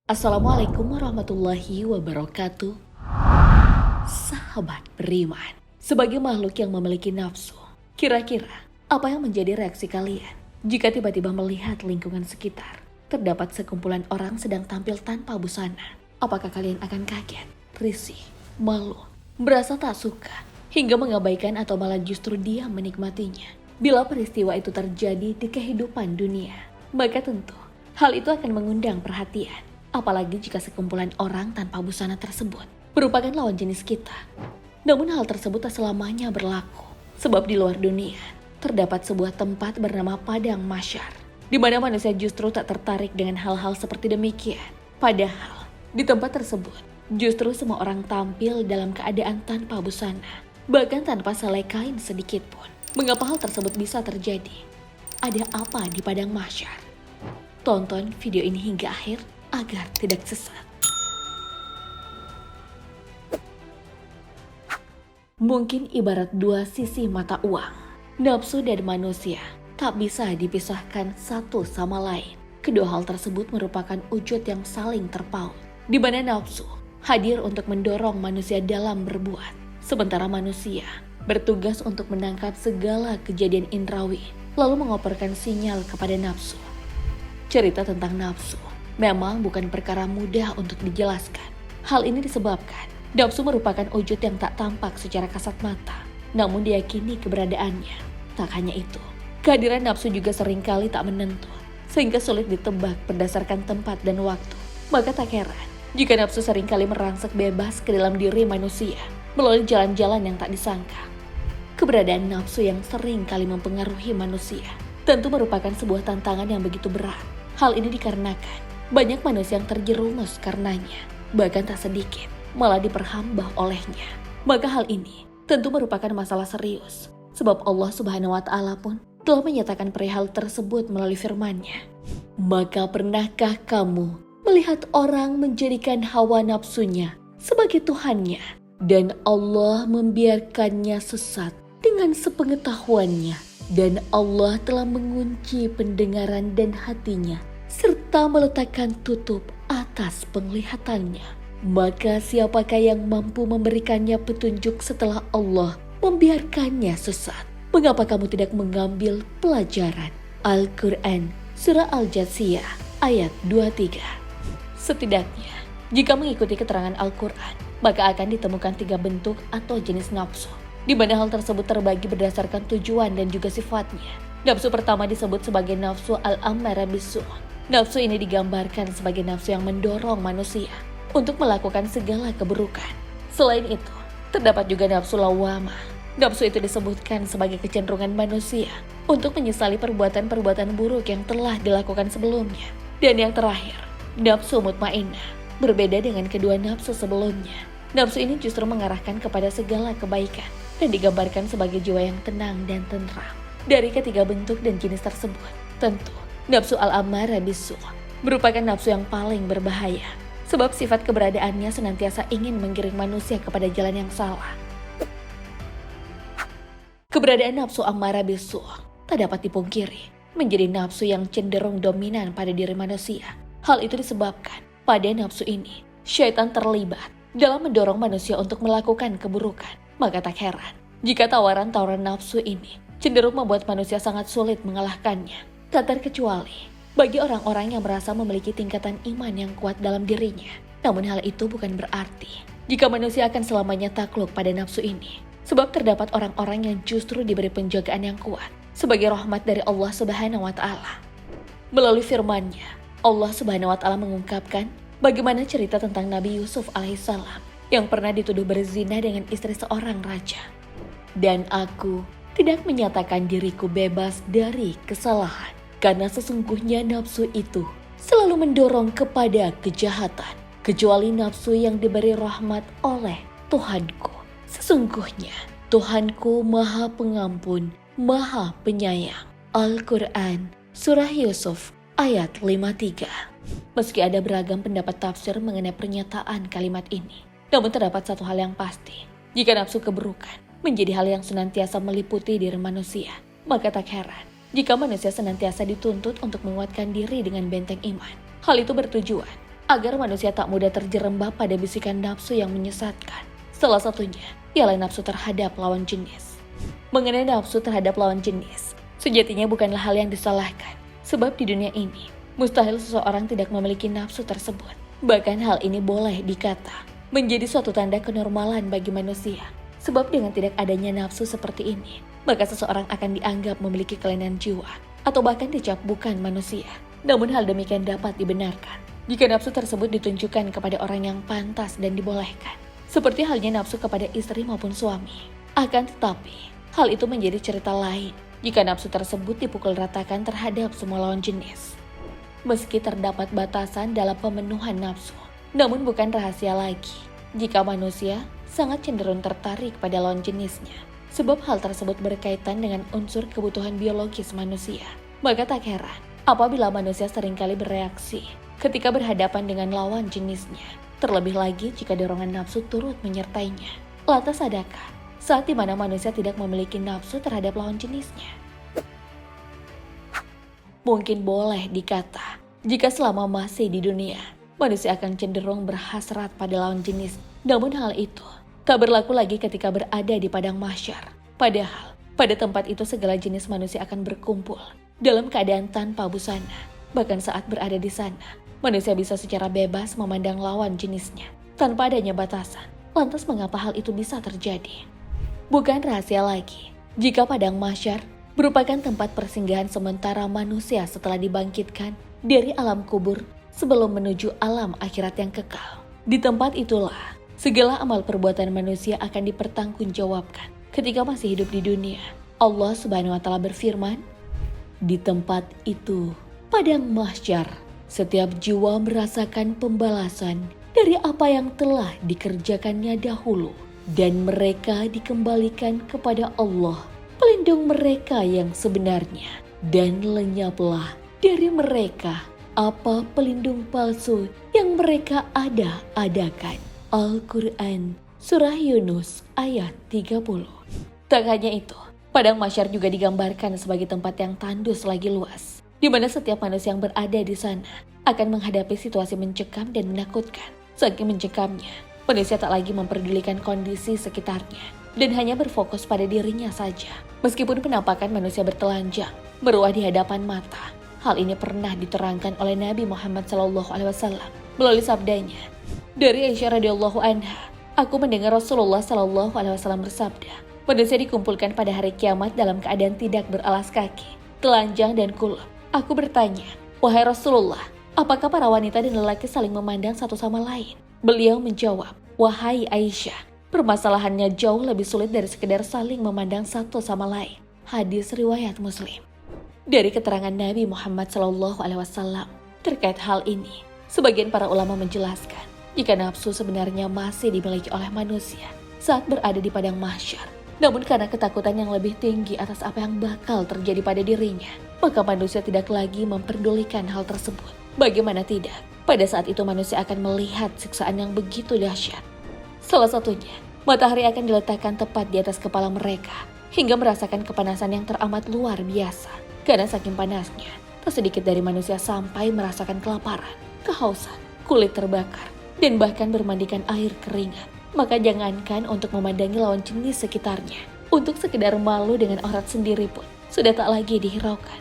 Assalamualaikum warahmatullahi wabarakatuh. Sahabat beriman, sebagai makhluk yang memiliki nafsu, kira-kira apa yang menjadi reaksi kalian jika tiba-tiba melihat lingkungan sekitar terdapat sekumpulan orang sedang tampil tanpa busana? Apakah kalian akan kaget, risih, malu, merasa tak suka, hingga mengabaikan atau malah justru diam menikmatinya? Bila peristiwa itu terjadi di kehidupan dunia, maka tentu hal itu akan mengundang perhatian. Apalagi jika sekumpulan orang tanpa busana tersebut merupakan lawan jenis kita. Namun hal tersebut tak selamanya berlaku. Sebab di luar dunia terdapat sebuah tempat bernama Padang Mahsyar, di mana manusia justru tak tertarik dengan hal-hal seperti demikian. Padahal di tempat tersebut justru semua orang tampil dalam keadaan tanpa busana, bahkan tanpa selai kain sedikit pun. Mengapa hal tersebut bisa terjadi? Ada apa di Padang Mahsyar? Tonton video ini hingga akhir agar tidak sesat. Mungkin ibarat dua sisi mata uang. Nafsu dan manusia tak bisa dipisahkan satu sama lain. Kedua hal tersebut merupakan wujud yang saling terpaut, di mana nafsu hadir untuk mendorong manusia dalam berbuat, sementara manusia bertugas untuk menangkap segala kejadian indrawi, lalu mengoperkan sinyal kepada nafsu. Cerita tentang nafsu memang bukan perkara mudah untuk dijelaskan. Hal ini disebabkan nafsu merupakan wujud yang tak tampak secara kasat mata, namun diyakini keberadaannya. Tak hanya itu, kehadiran nafsu juga seringkali tak menentu, sehingga sulit ditebak berdasarkan tempat dan waktu. Maka tak heran jika nafsu seringkali merangsek bebas ke dalam diri manusia melalui jalan-jalan yang tak disangka. Keberadaan nafsu yang sering kali mempengaruhi manusia tentu merupakan sebuah tantangan yang begitu berat. Hal ini dikarenakan banyak manusia yang terjerumus karenanya, bahkan tak sedikit malah diperhamba olehnya. Maka hal ini tentu merupakan masalah serius, sebab Allah Subhanahu wa Ta'ala pun telah menyatakan perihal tersebut melalui firman-Nya. Maka pernahkah kamu melihat orang menjadikan hawa nafsunya sebagai Tuhannya, dan Allah membiarkannya sesat dengan sepengetahuannya, dan Allah telah mengunci pendengaran dan hatinya, serta meletakkan tutup atas penglihatannya. Maka siapakah yang mampu memberikannya petunjuk setelah Allah membiarkannya sesat? Mengapa kamu tidak mengambil pelajaran? Al-Quran Surah Al-Jathiyah ayat 23. Setidaknya, jika mengikuti keterangan Al-Quran, maka akan ditemukan 3 bentuk atau jenis nafsu, di mana hal tersebut terbagi berdasarkan tujuan dan juga sifatnya. Nafsu pertama disebut sebagai nafsu al-ammarah bis-su'. Nafsu ini digambarkan sebagai nafsu yang mendorong manusia untuk melakukan segala keburukan. Selain itu, terdapat juga nafsu lawwamah. Nafsu itu disebutkan sebagai kecenderungan manusia untuk menyesali perbuatan-perbuatan buruk yang telah dilakukan sebelumnya. Dan yang terakhir, nafsu mutmainnah. Berbeda dengan kedua nafsu sebelumnya, nafsu ini justru mengarahkan kepada segala kebaikan dan digambarkan sebagai jiwa yang tenang dan tentram. Dari ketiga bentuk dan jenis tersebut, tentu nafsu al-ammarah bis-su' merupakan nafsu yang paling berbahaya, sebab sifat keberadaannya senantiasa ingin menggiring manusia kepada jalan yang salah. Keberadaan nafsu ammarah bis-su' tak dapat dipungkiri menjadi nafsu yang cenderung dominan pada diri manusia. Hal itu disebabkan pada nafsu ini syaitan terlibat dalam mendorong manusia untuk melakukan keburukan. Maka tak heran jika tawaran-tawaran nafsu ini cenderung membuat manusia sangat sulit mengalahkannya. Tak terkecuali bagi orang-orang yang merasa memiliki tingkatan iman yang kuat dalam dirinya. Namun hal itu bukan berarti jika manusia akan selamanya takluk pada nafsu ini. Sebab terdapat orang-orang yang justru diberi penjagaan yang kuat sebagai rahmat dari Allah Subhanahu wa Ta'ala. Melalui firman-Nya, Allah Subhanahu wa Ta'ala mengungkapkan bagaimana cerita tentang Nabi Yusuf alaihissalam yang pernah dituduh berzina dengan istri seorang raja. Dan aku tidak menyatakan diriku bebas dari kesalahan, karena sesungguhnya nafsu itu selalu mendorong kepada kejahatan, kecuali nafsu yang diberi rahmat oleh Tuhanku. Sesungguhnya Tuhanku Maha Pengampun, Maha Penyayang. Al-Quran Surah Yusuf ayat 53. Meski ada beragam pendapat tafsir mengenai pernyataan kalimat ini, namun terdapat satu hal yang pasti. Jika nafsu keburukan menjadi hal yang senantiasa meliputi diri manusia, maka tak heran jika manusia senantiasa dituntut untuk menguatkan diri dengan benteng iman. Hal itu bertujuan agar manusia tak mudah terjerembab pada bisikan nafsu yang menyesatkan. Salah satunya ialah nafsu terhadap lawan jenis. Mengenai nafsu terhadap lawan jenis, sejatinya bukanlah hal yang disalahkan. Sebab di dunia ini, mustahil seseorang tidak memiliki nafsu tersebut. Bahkan hal ini boleh dikata menjadi suatu tanda kenormalan bagi manusia. Sebab dengan tidak adanya nafsu seperti ini, maka seseorang akan dianggap memiliki kelainan jiwa atau bahkan dicap bukan manusia. Namun hal demikian dapat dibenarkan jika nafsu tersebut ditunjukkan kepada orang yang pantas dan dibolehkan. Seperti halnya nafsu kepada istri maupun suami. Akan tetapi, hal itu menjadi cerita lain jika nafsu tersebut dipukul ratakan terhadap semua lawan jenis. Meski terdapat batasan dalam pemenuhan nafsu, namun bukan rahasia lagi jika manusia sangat cenderung tertarik pada lawan jenisnya. Sebab hal tersebut berkaitan dengan unsur kebutuhan biologis manusia. Maka tak heran apabila manusia seringkali bereaksi ketika berhadapan dengan lawan jenisnya. Terlebih lagi jika dorongan nafsu turut menyertainya. Lantas adakah saat dimana manusia tidak memiliki nafsu terhadap lawan jenisnya? Mungkin boleh dikata, jika selama masih di dunia, manusia akan cenderung berhasrat pada lawan jenis. Namun hal itu tak berlaku lagi ketika berada di padang mahsyar. Padahal, pada tempat itu segala jenis manusia akan berkumpul dalam keadaan tanpa busana. Bahkan saat berada di sana, manusia bisa secara bebas memandang lawan jenisnya tanpa adanya batasan. Lantas mengapa hal itu bisa terjadi? Bukan rahasia lagi jika padang mahsyar merupakan tempat persinggahan sementara manusia setelah dibangkitkan dari alam kubur sebelum menuju alam akhirat yang kekal. Di tempat itulah segala amal perbuatan manusia akan dipertanggungjawabkan ketika masih hidup di dunia. Allah Subhanahu wa Ta'ala berfirman, di tempat itu, padang mahsyar, setiap jiwa merasakan pembalasan dari apa yang telah dikerjakannya dahulu. Dan mereka dikembalikan kepada Allah, pelindung mereka yang sebenarnya. Dan lenyaplah dari mereka apa pelindung palsu yang mereka ada-adakan. Al-Quran, Surah Yunus ayat 30. Tak hanya itu, padang mahsyar juga digambarkan sebagai tempat yang tandus lagi luas, di mana setiap manusia yang berada di sana akan menghadapi situasi mencekam dan menakutkan. Saking mencekamnya, manusia tak lagi memperdulikan kondisi sekitarnya dan hanya berfokus pada dirinya saja. Meskipun penampakan manusia bertelanjang, meruah di hadapan mata. Hal ini pernah diterangkan oleh Nabi Muhammad SAW melalui sabdanya. Dari Aisyah radhiyallahu anha, aku mendengar Rasulullah SAW bersabda, manusia dikumpulkan pada hari kiamat dalam keadaan tidak beralas kaki, telanjang dan kulub. Aku bertanya, wahai Rasulullah, apakah para wanita dan lelaki saling memandang satu sama lain? Beliau menjawab, wahai Aisyah, permasalahannya jauh lebih sulit dari sekedar saling memandang satu sama lain. Hadis riwayat Muslim. Dari keterangan Nabi Muhammad SAW terkait hal ini, sebagian para ulama menjelaskan, jika nafsu sebenarnya masih dimiliki oleh manusia saat berada di padang mahsyar, namun karena ketakutan yang lebih tinggi atas apa yang bakal terjadi pada dirinya, maka manusia tidak lagi memperdulikan hal tersebut. Bagaimana tidak, pada saat itu manusia akan melihat siksaan yang begitu dahsyat. Salah satunya, matahari akan diletakkan tepat di atas kepala mereka, hingga merasakan kepanasan yang teramat luar biasa. Karena saking panasnya, tak sedikit dari manusia sampai merasakan kelaparan, kehausan, kulit terbakar, dan bahkan bermandikan air keringat. Maka jangankan untuk memandangi lawan jenis sekitarnya, untuk sekedar malu dengan aurat sendiri pun sudah tak lagi dihiraukan.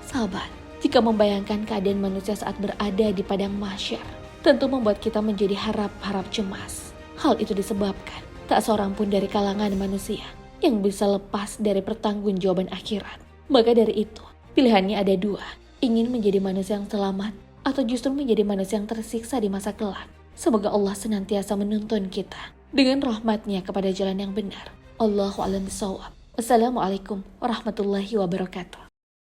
Sahabat, jika membayangkan keadaan manusia saat berada di padang mahsyar, tentu membuat kita menjadi harap-harap cemas. Hal itu disebabkan tak seorang pun dari kalangan manusia yang bisa lepas dari pertanggungjawaban akhirat. Maka dari itu, pilihannya ada dua, ingin menjadi manusia yang selamat atau justru menjadi manusia yang tersiksa di masa kelak. Semoga Allah senantiasa menuntun kita dengan rahmatnya kepada jalan yang benar. Allahu a'lam bishawab. Wassalamualaikum warahmatullahi wabarakatuh.